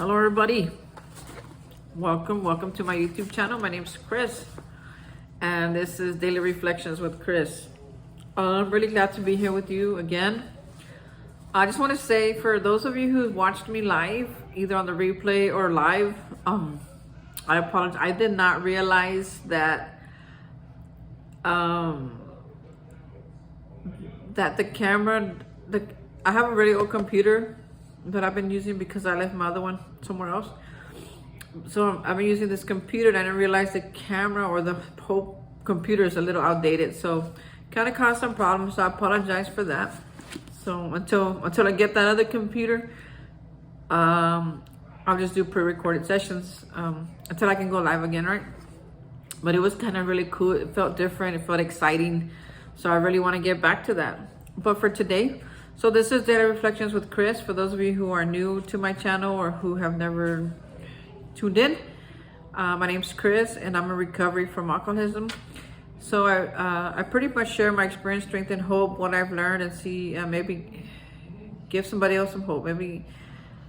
Hello everybody, welcome to my YouTube channel. My name's Chris and this is Daily Reflections with Chris. I'm really glad to be here with you again. I just want to say, for those of you who watched me live, either on the replay or live, I apologize. I did not realize that that the camera, I have a really old computer that I've been using because I left my other one somewhere else. So I've been using this computer and I didn't realize the camera or the whole computer is a little outdated. So kind of caused some problems. So I apologize for that. So until I get that other computer, I'll just do pre-recorded sessions until I can go live again, right? But it was kind of really cool. It felt different. It felt exciting. So I really want to get back to that. But for today, so this is Daily Reflections with Chris. For those of you who are new to my channel or who have never tuned in, my name's Chris and I'm in recovery from alcoholism. So I pretty much share my experience, strength, and hope, what I've learned, and see maybe give somebody else some hope. Maybe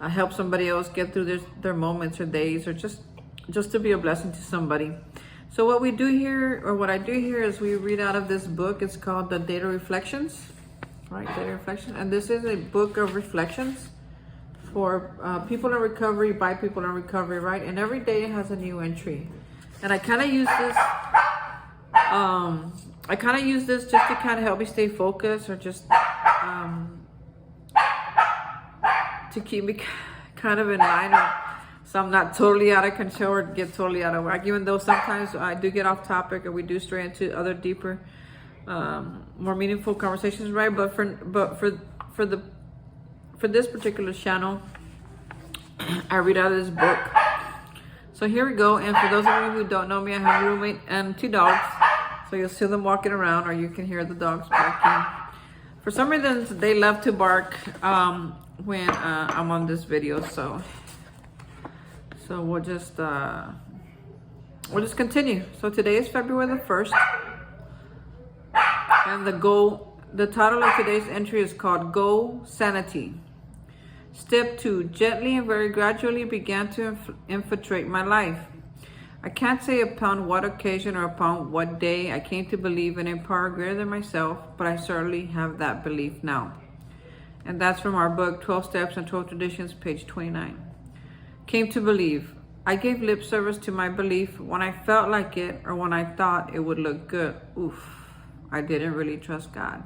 help somebody else get through their moments or days, or just to be a blessing to somebody. So what we do here, or what I do here, is we read out of this book. It's called the Daily Reflections. Right, Daily Reflection, and this is a book of reflections for people in recovery, by people in recovery, right? And every day it has a new entry, and I kind of use this. I kind of use this just to kind of help me stay focused, or just to keep me kind of in line, or so I'm not totally out of control or get totally out of whack. Even though sometimes I do get off topic, or we do stray into other deeper, more meaningful conversations, right? But for this particular channel, I read out of this book. So here we go. And for those of you who don't know me, I have a roommate and 2 dogs. So you'll see them walking around, or you can hear the dogs barking. For some reason, they love to bark when I'm on this video. So we'll just continue. So today is February the 1st. And the title of today's entry is called Go Sanity. Step 2, gently and very gradually began to infiltrate my life. I can't say upon what occasion or upon what day I came to believe in a power greater than myself, but I certainly have that belief now. And that's from our book, 12 Steps and 12 Traditions, page 29. Came to believe. I gave lip service to my belief when I felt like it, or when I thought it would look good. Oof. I didn't really trust God.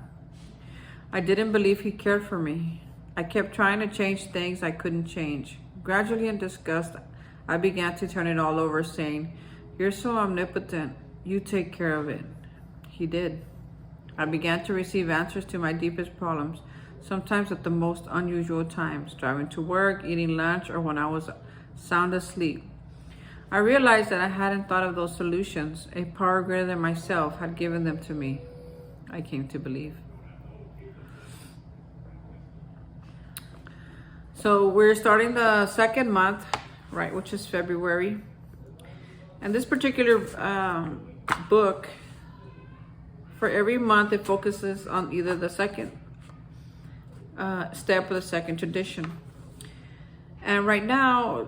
I didn't believe He cared for me. I kept trying to change things I couldn't change. Gradually, in disgust, I began to turn it all over, saying, "You're so omnipotent. You take care of it." He did. I began to receive answers to my deepest problems, sometimes at the most unusual times, driving to work, eating lunch, or when I was sound asleep. I realized that I hadn't thought of those solutions. A power greater than myself had given them to me. I came to believe. So we're starting the second month, right, which is February. And this particular book, for every month, it focuses on either the second step or the second tradition. And right now,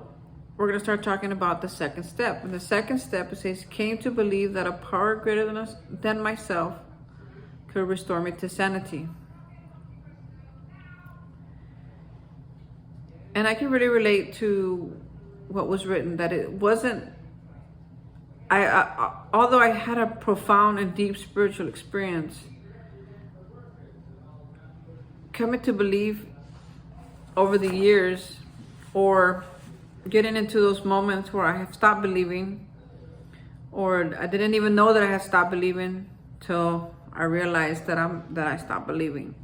we're going to start talking about the second step. And the second step, it says, came to believe that a power greater than myself could restore me to sanity. And I can really relate to what was written, that it wasn't, although I had a profound and deep spiritual experience, coming to believe over the years, or getting into those moments where I have stopped believing, or I didn't even know that I had stopped believing till I realized that I stopped believing.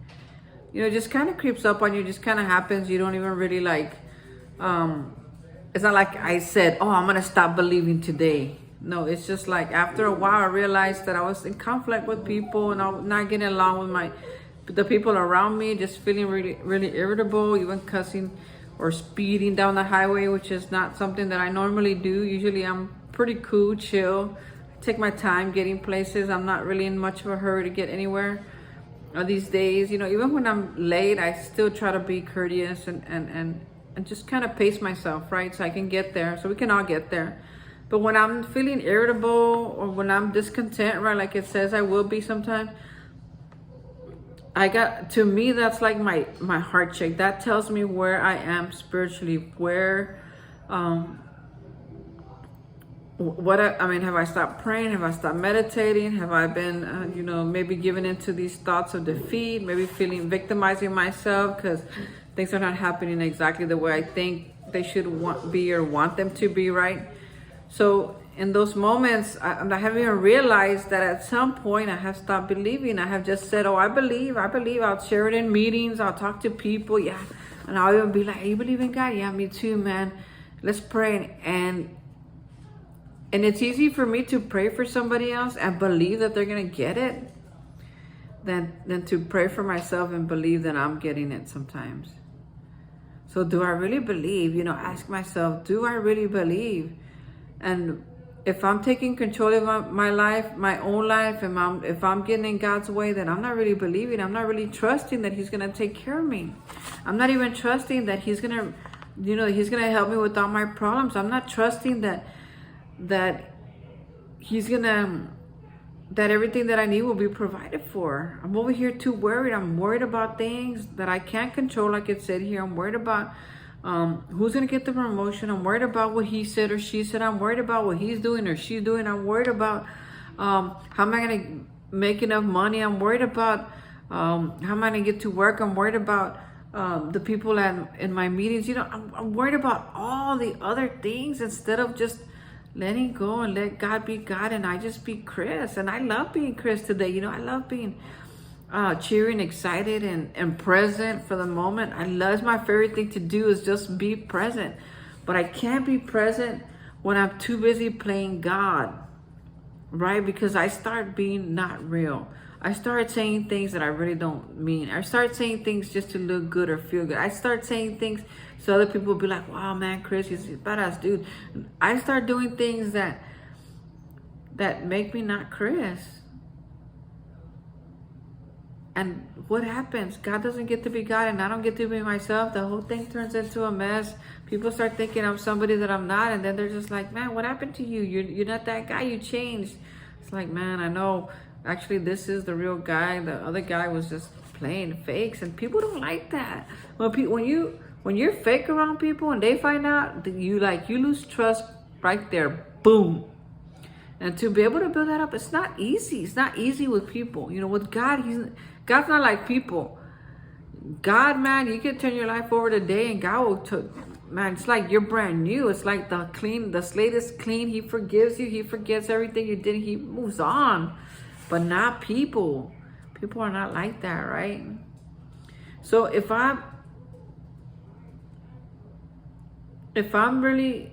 You know, it just kind of creeps up on you, just kind of happens. You don't even really it's not like I said, oh, I'm going to stop believing today. No, it's just like after a while, I realized that I was in conflict with people, and I'm not getting along with the people around me, just feeling really, really irritable, even cussing or speeding down the highway, which is not something that I normally do. Usually I'm pretty cool, chill, take my time getting places. I'm not really in much of a hurry to get anywhere. These days, you know, even when I'm late, I still try to be courteous and and just kind of pace myself, right? So I can get there, so we can all get there. But when I'm feeling irritable or when I'm discontent, right, like it says I will be sometimes, to me, that's like my heart check. That tells me where I am spiritually, where, I mean, have I stopped praying? Have I stopped meditating? Have I been, maybe giving into these thoughts of defeat, maybe victimizing myself because things are not happening exactly the way I think they should be or want them to be, right? So in those moments, I haven't even realized that at some point I have stopped believing. I have just said, oh, I believe. I'll share it in meetings. I'll talk to people. Yeah. And I'll even be like, hey, you believe in God? Yeah, me too, man. Let's pray. And it's easy for me to pray for somebody else and believe that they're going to get it than to pray for myself and believe that I'm getting it sometimes. So do I really believe? Ask myself, do I really believe? And if I'm taking control of my life, my own life, and if I'm getting in God's way, then I'm not really believing. I'm not really trusting that He's going to take care of me. I'm not even trusting that He's going to, He's going to help me with all my problems. I'm not trusting that He's going to, that everything that I need will be provided for. I'm over here too worried. I'm worried about things that I can't control, like it said here. I'm worried about who's going to get the promotion. I'm worried about what he said or she said. I'm worried about what he's doing or she's doing. I'm worried about how am I going to make enough money. I'm worried about how am I going to get to work. I'm worried about the people in my meetings. I'm worried about all the other things instead of just letting go and let God be God and I just be Chris. And I love being Chris today. I love being cheering, excited, and present for the moment. It's my favorite thing to do is just be present. But I can't be present when I'm too busy playing God, right? Because I start being not real. I start saying things that I really don't mean. I start saying things just to look good or feel good. I start saying things so other people will be like, wow, man, Chris, he's a badass dude. I start doing things that make me not Chris. And what happens? God doesn't get to be God and I don't get to be myself. The whole thing turns into a mess. People start thinking I'm somebody that I'm not. And then they're just like, man, what happened to you? You're not that guy. You changed. It's like, man, I know. Actually, this is the real guy. The other guy was just playing fakes. And people don't like that. When you're fake around people and they find out that you lose trust right there. Boom. And to be able to build that up, it's not easy. It's not easy with people. With God, God's not like people. God, man, you can turn your life over today and God will man, it's like you're brand new. It's like the slate is clean. He forgives you. He forgets everything you did. He moves on. But not people. People are not like that, right? So if I'm really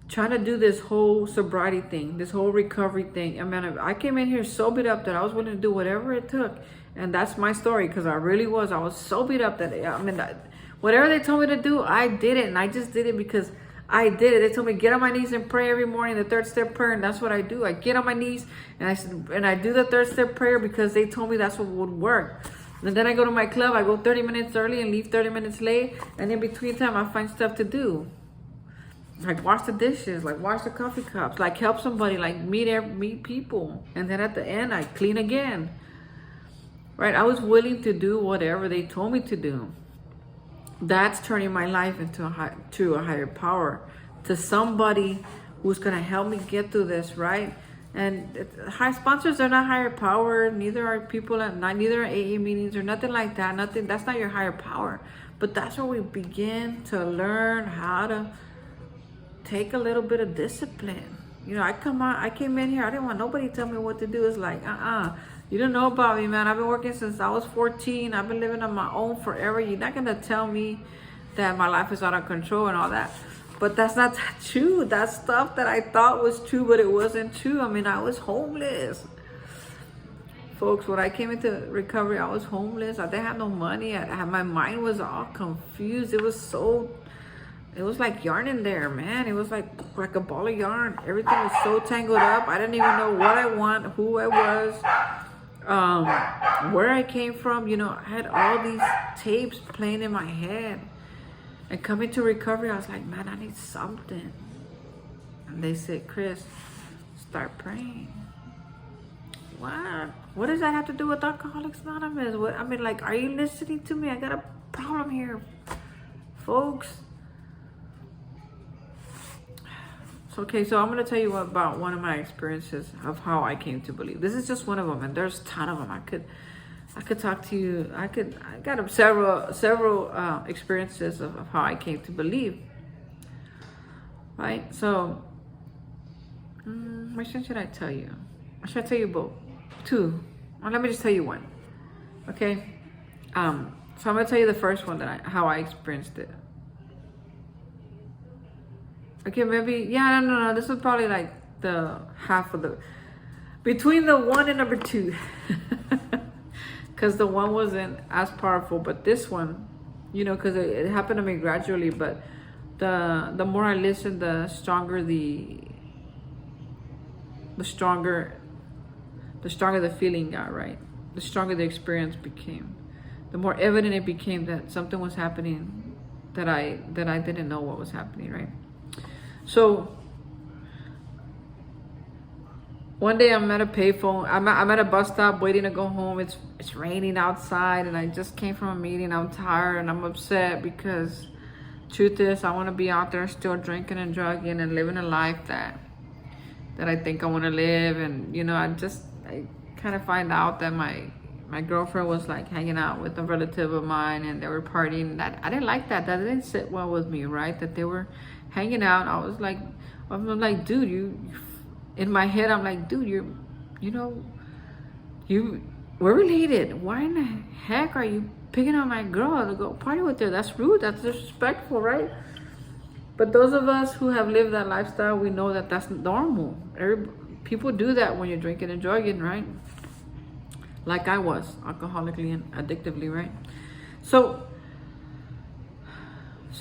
trying to do this whole sobriety thing, this whole recovery thing. I mean, I came in here so beat up that I was willing to do whatever it took. And that's my story, because I was so beat up that, whatever they told me to do, I did it. And I just did it because I did it. They told me, get on my knees and pray every morning, the 3rd step prayer. And that's what I do. I get on my knees and I do the 3rd step prayer because they told me that's what would work. And then I go to my club. I go 30 minutes early and leave 30 minutes late. And in between time, I find stuff to do. Like wash the dishes, like wash the coffee cups, like help somebody, like meet people. And then at the end, I clean again. Right? I was willing to do whatever they told me to do. That's turning my life into a higher power, to somebody who's going to help me get through this, right? And high sponsors are not higher power. Neither are people neither are AA meetings or nothing like that. Nothing. That's not your higher power. But that's where we begin to learn how to take a little bit of discipline. I came in here. I didn't want nobody to tell me what to do. It's like, you don't know about me, man. I've been working since I was 14. I've been living on my own forever. You're not going to tell me that my life is out of control and all that. But that's not true. That's stuff that I thought was true, but it wasn't true. I mean, I was homeless. Folks, when I came into recovery, I was homeless. I didn't have no money. My mind was all confused. It was like yarn in there, man. It was like a ball of yarn. Everything was so tangled up. I didn't even know what I want, who I was, where I came from. I had all these tapes playing in my head. And coming to recovery, I was like, man, I need something. And they said, Chris, start praying. What? What does that have to do with Alcoholics Anonymous? What? I mean, like, are you listening to me? I got a problem here, folks. So, okay, so I'm going to tell you about one of my experiences of how I came to believe. This is just one of them, and there's a ton of them. I could talk to you. I got several experiences of how I came to believe. Right? So, which one should I tell you? Should I tell you both? Two. Well, let me just tell you one. Okay? So I'm gonna tell you the first one how I experienced it. Okay, maybe, yeah, no. This was probably like the half of between the one and number two. Because the one wasn't as powerful, but this one, because it happened to me gradually, but the more I listened, the stronger the feeling got, right? The stronger the experience became. The more evident it became that something was happening that I didn't know what was happening, right? So one day I'm at a payphone. I'm at a bus stop waiting to go home. It's raining outside, and I just came from a meeting. I'm tired and I'm upset because truth is I want to be out there still drinking and drugging and living a life that I think I want to live. And I kind of find out that my girlfriend was like hanging out with a relative of mine, and they were partying. I didn't like that. That didn't sit well with me, right? That they were hanging out. I'm like, dude, in my head, I'm like, dude, we're related. Why in the heck are you picking on my girl to go party with her? That's rude. That's disrespectful, right? But those of us who have lived that lifestyle, we know that that's normal. People do that when you're drinking and drugging, right? Like I was, alcoholically and addictively, right? So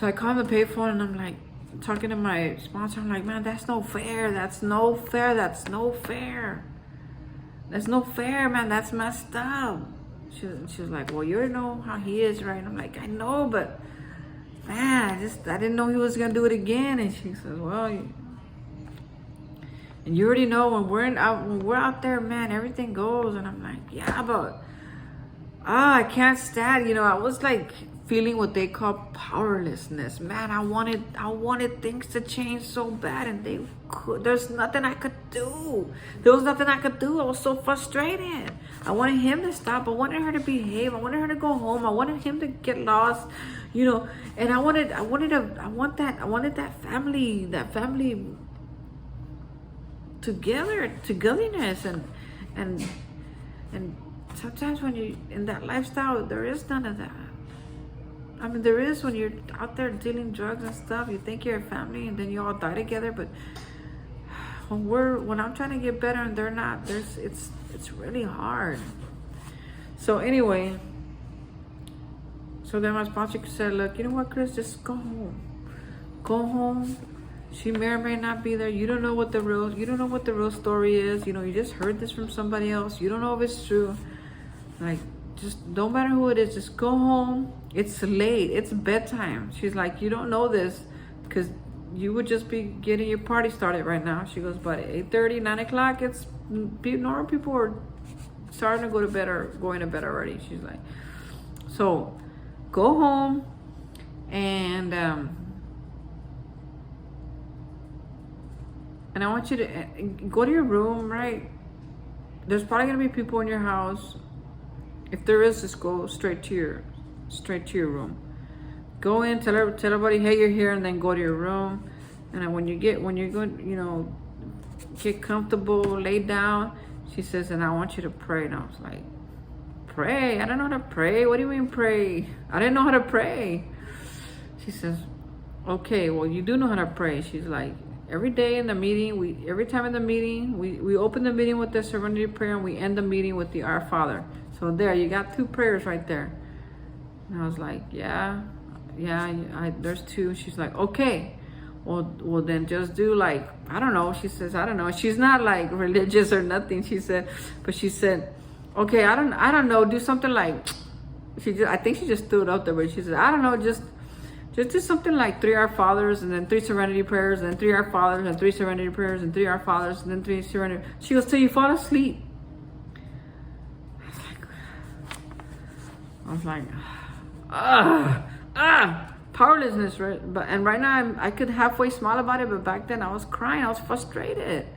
I call the payphone, and I'm like, talking to my sponsor. I'm like, man, that's no fair. That's no fair. That's no fair. That's no fair, man. That's messed up. She was like, well, you already know how he is, right? I'm like, I know, but man, I didn't know he was gonna do it again. And she says, well, and you already know when we're out there, man, everything goes. And I'm like, yeah, but I can't stand. I was like feeling what they call powerlessness. Man, I wanted things to change so bad, and there's nothing I could do. There was nothing I could do. I was so frustrated. I wanted him to stop. I wanted her to behave. I wanted her to go home. I wanted him to get lost, and I wanted that family togetherness, and sometimes when you're in that lifestyle, there is none of that. I mean, there is when you're out there dealing drugs and stuff. You think you're a family, and then you all die together. But when I'm trying to get better and they're not, it's really hard. So anyway, so then my sponsor said, look, you know what, Chris, just go home. Go home. She may or may not be there. You don't know what the real story is. You just heard this from somebody else. You don't know if it's true. Like, just no matter who it is, just go home. It's late. It's bedtime. She's like, you don't know this because you would just be getting your party started right now. She goes, but 8:30, 9 o'clock, it's normal people are starting to go to bed or going to bed already. She's like, so go home and I want you to go to your room, right? There's probably gonna be people in your house. If there is, just go straight to your room. Go in, tell everybody, hey, you're here, and then go to your room. And then when you're going, get comfortable, lay down. She says, and I want you to pray. And I was like, pray? I don't know how to pray. What do you mean pray? I didn't know how to pray. She says, okay, well, you do know how to pray. She's like, every day in the meeting, every time in the meeting, we open the meeting with the serenity prayer, and we end the meeting with the Our Father. So there, you got 2 prayers right there. And I was like, yeah, there's 2. She's like, okay, well then just do like, I don't know. She says, I don't know. She's not like religious or nothing. She said, okay, I don't know. Do something like, I think she just threw it out there, but she said, I don't know, just Just do something like 3 Our Fathers and then 3 Serenity Prayers and then 3 Our Fathers and 3 Serenity Prayers and 3 Our Fathers and then 3 Serenity. She goes, till you fall asleep. I was like, powerlessness, right? And right now I could halfway smile about it, but back then I was crying. I was frustrated.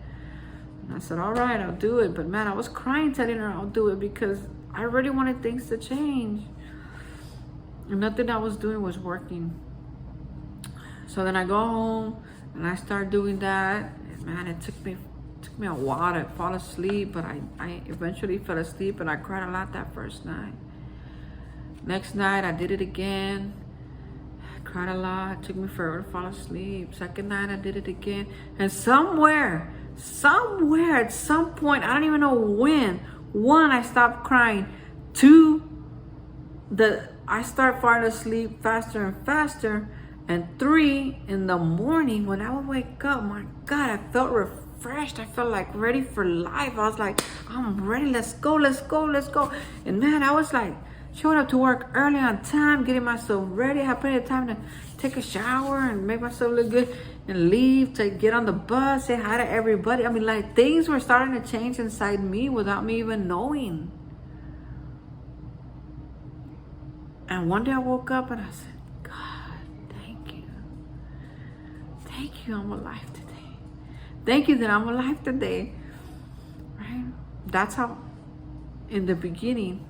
And I said, all right, I'll do it. But man, I was crying telling her I'll do it because I really wanted things to change. And nothing I was doing was working. So then I go home and I start doing that. And man, it took me a while to fall asleep, but I eventually fell asleep and I cried a lot that first night. Next night I did it again. I cried a lot. It took me forever to fall asleep. Second night I did it again. And somewhere at some point, I don't even know when, one, I stopped crying. Two, I start falling asleep faster and faster. And 3, in the morning, when I would wake up, my God, I felt refreshed. I felt like ready for life. I was like, I'm ready. Let's go. And man, I was like showing up to work early on time, getting myself ready. I had plenty of time to take a shower and make myself look good and leave to get on the bus, say hi to everybody. I mean, like, things were starting to change inside me without me even knowing. And one day I woke up and I said, thank you, I'm alive today. Thank you that I'm alive today. Right? That's how, in the beginning,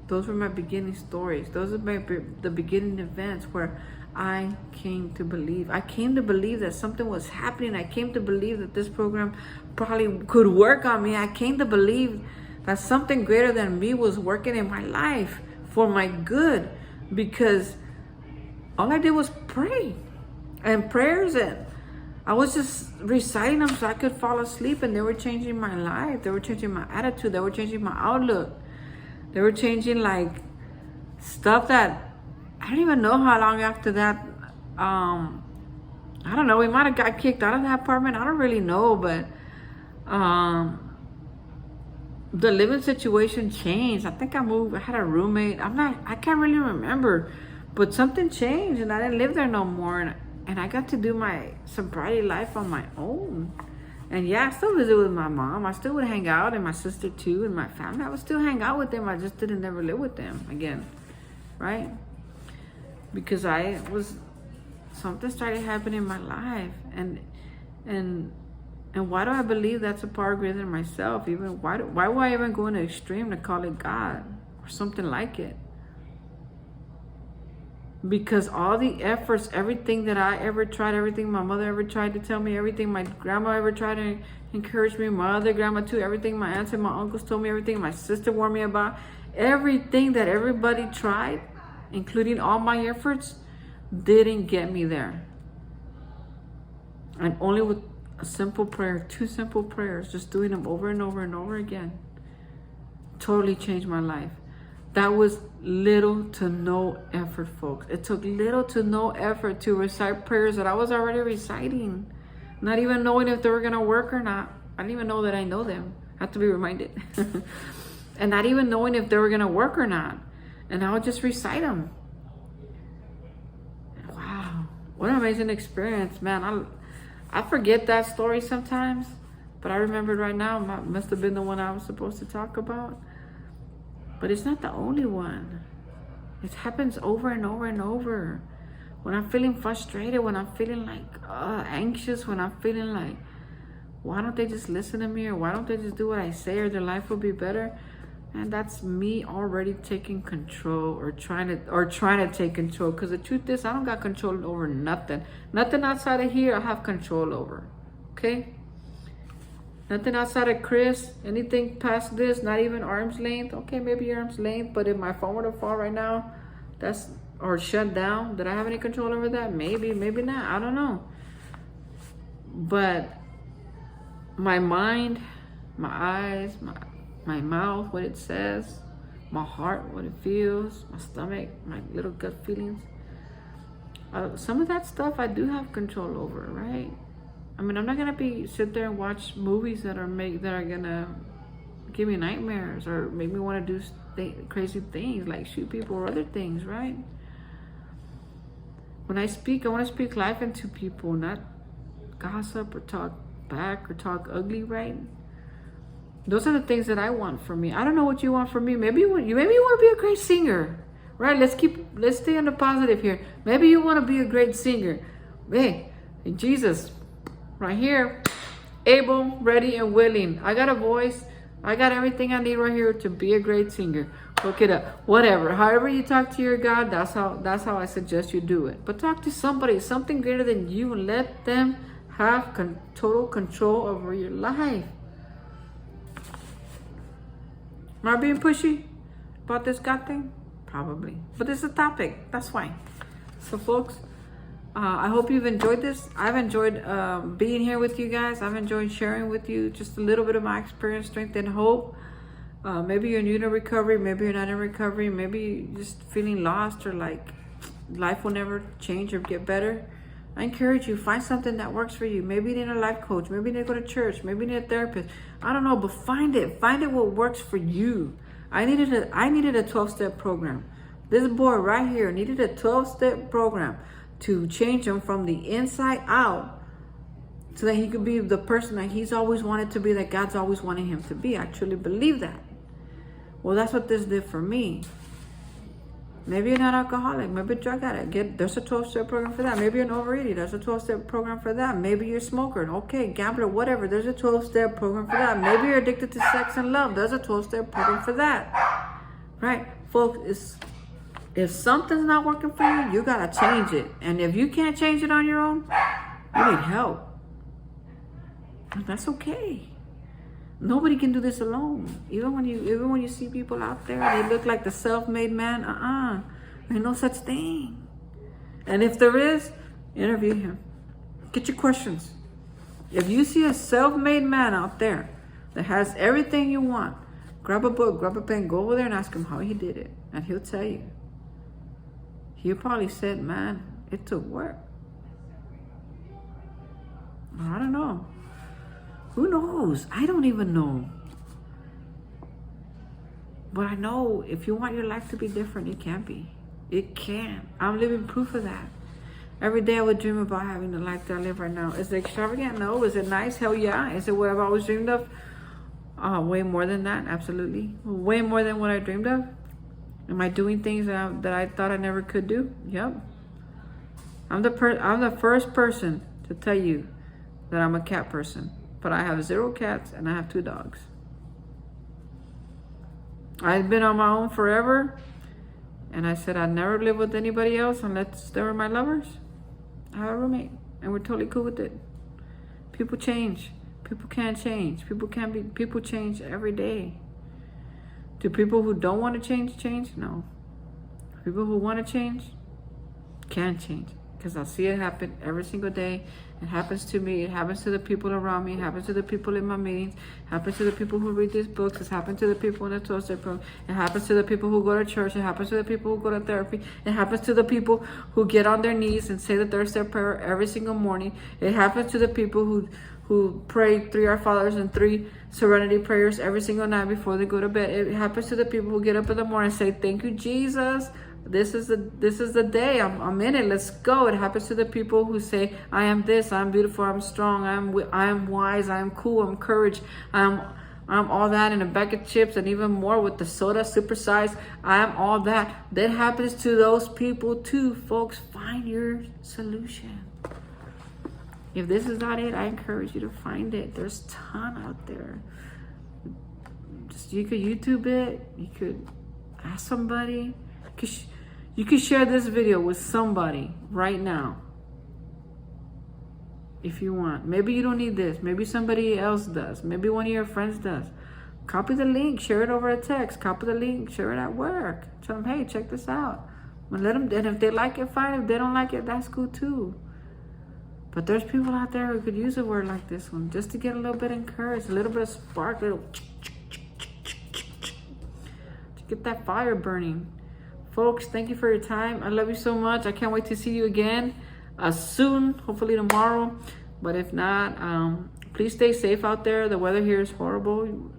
those were my beginning stories. Those are the beginning events where I came to believe. I came to believe that something was happening. I came to believe that this program probably could work on me. I came to believe that something greater than me was working in my life for my good, because all I did was pray. And prayers, and I was just reciting them so I could fall asleep, and they were changing my life. They were changing my attitude. They were changing my outlook. They were changing like stuff that I don't even know how long after that. I don't know. We might have got kicked out of that apartment. I don't really know, but the living situation changed. I think I moved. I had a roommate. I can't really remember, but something changed, and I didn't live there no more. And I got to do my sobriety life on my own. And yeah, I still visit with my mom. I still would hang out, and my sister too, and my family. I would still hang out with them. I just didn't never live with them again, right? Because something started happening in my life, and why do I believe that's a power greater than myself? Even why would I even go in an extreme to call it God or something like it? Because all the efforts, everything that I ever tried, everything my mother ever tried to tell me, everything my grandma ever tried to encourage me, my other grandma too, everything my aunts and my uncles told me, everything my sister warned me about, everything that everybody tried, including all my efforts, didn't get me there. And only with a simple prayer, 2 simple prayers, just doing them over and over and over again, totally changed my life. That was little to no effort, folks. It took little to no effort to recite prayers that I was already reciting, not even knowing if they were going to work or not. I didn't even know that I know them. I have to be reminded. And not even knowing if they were going to work or not. And I would just recite them. Wow. What an amazing experience, man. I forget that story sometimes, but I remember right now. Must have been the one I was supposed to talk about. But it's not the only one. It happens over and over and over. When I'm feeling frustrated, when I'm feeling like anxious, when I'm feeling like, why don't they just listen to me, or why don't they just do what I say, or their life will be better? And that's me already taking control, or trying to take control. Because the truth is, I don't got control over nothing. Nothing outside of here I have control over. Okay? Nothing outside of Chris. Anything past this, not even arm's length. Okay, maybe arm's length, but if my phone were to fall right now, or shut down, did I have any control over that? Maybe, maybe not. I don't know. But my mind, my eyes, my mouth, what it says, my heart, what it feels, my stomach, my little gut feelings. Some of that stuff I do have control over, right? I mean, I'm not gonna sit there and watch movies that are gonna give me nightmares or make me want to do crazy things like shoot people or other things, right? when I speak, I want to speak life into people, not gossip or talk back or talk ugly, right? Those are the things that I want from me. I don't know what you want from me. Maybe you want to be a great singer, right? Let's stay on the positive here. Maybe you want to be a great singer. Hey, Jesus, right here, able, ready, and willing. I got a voice. I got everything I need right here to be a great singer. Look it up. Whatever. However you talk to your God, that's how I suggest you do it. But talk to somebody, something greater than you, and let them have total control over your life. Am I being pushy about this God thing? Probably. But it's a topic. That's fine. So, folks, I hope you've enjoyed this. I've enjoyed being here with you guys. I've enjoyed sharing with you just a little bit of my experience, strength, and hope. Maybe you're new to recovery. Maybe you're not in recovery. Maybe you're just feeling lost or like life will never change or get better. I encourage you, find something that works for you. Maybe you need a life coach. Maybe you need to go to church. Maybe you need a therapist. I don't know, but find it. Find it what works for you. I needed a 12-step program. This boy right here needed a 12-step program to change him from the inside out so that he could be the person that he's always wanted to be, that God's always wanted him to be. I truly believe that. Well, that's what this did for me. Maybe you're not alcoholic. Maybe a drug addict. There's a 12-step program for that. Maybe you're an overeater. There's a 12-step program for that. Maybe you're a smoker. Okay, gambler, whatever. There's a 12-step program for that. Maybe you're addicted to sex and love. There's a 12-step program for that. Right? Folks, if something's not working for you, you got to change it. And if you can't change it on your own, you need help. And that's okay. Nobody can do this alone. Even when you see people out there, they look like the self-made man. There's no such thing. And if there is, interview him. Get your questions. If you see a self-made man out there that has everything you want, grab a book, grab a pen, go over there and ask him how he did it. And he'll tell you. He probably said, man, it took work. I don't know. Who knows? I don't even know. But I know if you want your life to be different, it can be. It can. I'm living proof of that. Every day I would dream about having the life that I live right now. Is it extravagant? No. Is it nice? Hell yeah. Is it what I've always dreamed of? Way more than that. Absolutely. Way more than what I dreamed of. Am I doing things that I thought I never could do? Yep. I'm the first person to tell you that I'm a cat person. But I have 0 cats and I have 2 dogs. I've been on my own forever. And I said I'd never live with anybody else unless they were my lovers. I have a roommate and we're totally cool with it. People change. People can't change. People change every day. Do people who don't want to change? No. People who want to change can change. Because I see it happen every single day. It happens to me. It happens to the people around me. It happens to the people in my meetings. It happens to the people who read these books. It happens to the people in the 12-step program. It happens to the people who go to church. It happens to the people who go to therapy. It happens to the people who get on their knees and say the 3rd-step prayer every single morning. It happens to the people who pray 3 Our Fathers and 3 Serenity prayers every single night before they go to bed. It happens to the people who get up in the morning and say, thank you, Jesus. This is the day. I'm in it. Let's go. It happens to the people who say, I am this, I'm beautiful, I'm strong, I am wise, I am cool, I'm courage, I'm all that in a bag of chips and even more with the soda supersized. I am all that. That happens to those people too, folks. Find your solution. If this is not it, I encourage you to find it. There's a ton out there. You could YouTube it. You could ask somebody. You could share this video with somebody right now. If you want. Maybe you don't need this. Maybe somebody else does. Maybe one of your friends does. Copy the link. Share it over a text. Copy the link. Share it at work. Tell them, hey, check this out. And let them, and if they like it, fine. If they don't like it, that's cool too. But there's people out there who could use a word like this one just to get a little bit encouraged, a little bit of spark, to get that fire burning. Folks, thank you for your time. I love you so much. I can't wait to see you again soon, hopefully tomorrow. But if not, please stay safe out there. The weather here is horrible.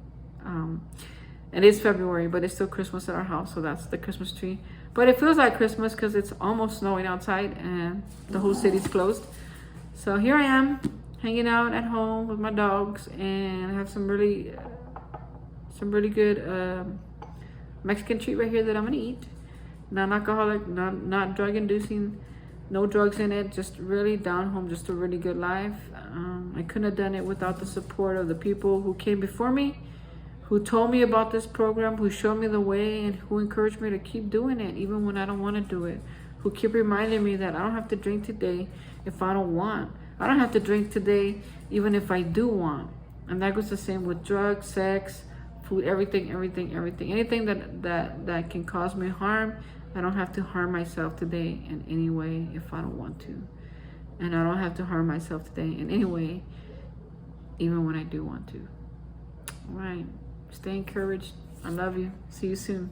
And it's February, but it's still Christmas at our house, so that's the Christmas tree. But it feels like Christmas because it's almost snowing outside and the whole city's closed. So here I am, hanging out at home with my dogs, and I have some really good Mexican treat right here that I'm gonna eat. Non-alcoholic, not drug-inducing, no drugs in it, just really down home, just a really good life. I couldn't have done it without the support of the people who came before me, who told me about this program, who showed me the way, and who encouraged me to keep doing it even when I don't want to do it, who keep reminding me that I don't have to drink today if I don't want. I don't have to drink today even if I do want. And that goes the same with drugs, sex, food, everything. Anything that can cause me harm, I don't have to harm myself today in any way if I don't want to. And I don't have to harm myself today in any way, even when I do want to. All right. Stay encouraged. I love you. See you soon.